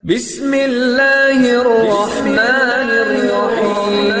بسم اللہ الرحمن الرحیم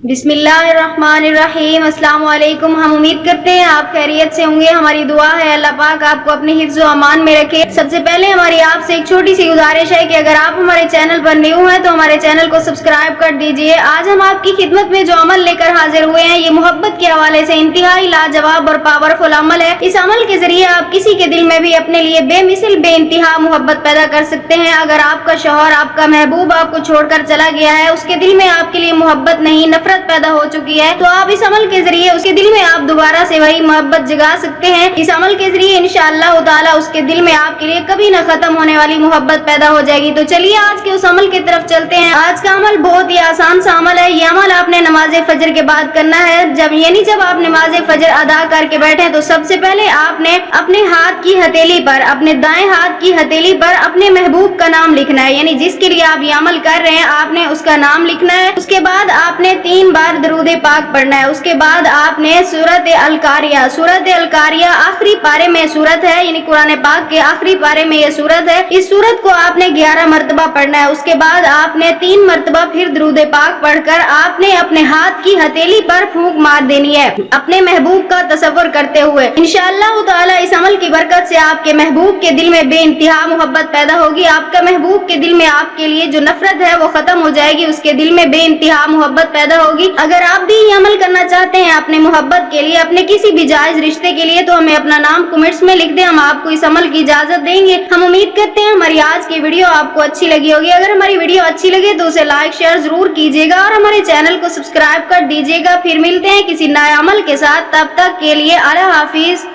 بسم اللہ الرحمن الرحیم۔ السلام علیکم۔ ہم امید کرتے ہیں آپ خیریت سے ہوں گے۔ ہماری دعا ہے اللہ پاک آپ کو اپنے حفظ و امان میں رکھے۔ سب سے پہلے ہماری آپ سے ایک چھوٹی سی گزارش ہے کہ اگر آپ ہمارے چینل پر نیو ہیں تو ہمارے چینل کو سبسکرائب کر دیجئے۔ آج ہم آپ کی خدمت میں جو عمل لے کر حاضر ہوئے ہیں یہ محبت کے حوالے سے انتہائی لاجواب اور پاورفل عمل ہے۔ اس عمل کے ذریعے آپ کسی کے دل میں بھی اپنے لیے بے مثل بے انتہا محبت پیدا کر سکتے ہیں۔ اگر آپ کا شوہر، آپ کا محبوب آپ کو چھوڑ کر چلا گیا ہے، اس کے دل میں آپ کے لیے محبت نہیں نفرت پیدا ہو چکی ہے، تو آپ اس عمل کے ذریعے اس کے دل میں آپ دوبارہ سے وہی محبت جگا سکتے ہیں۔ اس عمل کے ذریعے انشاءاللہ تعالی اس کے دل میں آپ کے لیے کبھی نہ ختم ہونے والی محبت پیدا ہو جائے گی۔ تو چلیے آج کے اس عمل کی طرف چلتے ہیں۔ آج کا عمل بہت ہی آسان سا عمل ہے۔ یہ عمل آپ نے نماز فجر کے بعد کرنا ہے۔ جب آپ نماز فجر ادا کر کے بیٹھیں تو سب سے پہلے آپ نے اپنے ہاتھ کی ہتھیلی پر، اپنے دائیں ہاتھ کی ہتھیلی پر اپنے محبوب کا نام لکھنا ہے، یعنی جس کے لیے آپ یہ عمل کر رہے ہیں آپ نے اس کا نام لکھنا ہے۔ اس کے بعد آپ نے 3 بار درود پاک پڑھنا ہے۔ اس کے بعد آپ نے سورۃ القاریہ آخری پارے میں سورت ہے، یعنی قرآن پاک کے آخری پارے میں یہ سورت ہے، اس سورت کو آپ نے 11 مرتبہ پڑھنا ہے۔ اس کے بعد آپ نے 3 مرتبہ پھر درود پاک پڑھ کر آپ نے اپنے ہاتھ کی ہتھیلی پر پھونک مار دینی ہے اپنے محبوب کا تصور کرتے ہوئے۔ انشاءاللہ تعالی اس عمل کی برکت سے آپ کے محبوب کے دل میں بے انتہا محبت پیدا ہوگی۔ آپ کا محبوب کے دل میں آپ کے لیے جو نفرت ہے وہ ختم ہو جائے گی، اس کے دل میں بے انتہا محبت پیدا ہوگی۔ اگر آپ بھی یہ عمل کرنا چاہتے ہیں اپنے محبت کے لیے، اپنے کسی بھی جائز رشتے کے لیے، تو ہمیں اپنا نام کمنٹس میں لکھ دیں، ہم آپ کو اس عمل کی اجازت دیں گے۔ ہم امید کرتے ہیں ہماری آج کی ویڈیو آپ کو اچھی لگی ہوگی۔ اگر ہماری ویڈیو اچھی لگے تو اسے لائک شیئر ضرور کیجیے گا اور ہمارے چینل کو سبسکرائب کر دیجیے گا۔ پھر ملتے ہیں کسی نئے عمل کے ساتھ، تب تک کے لیے اللہ حافظ۔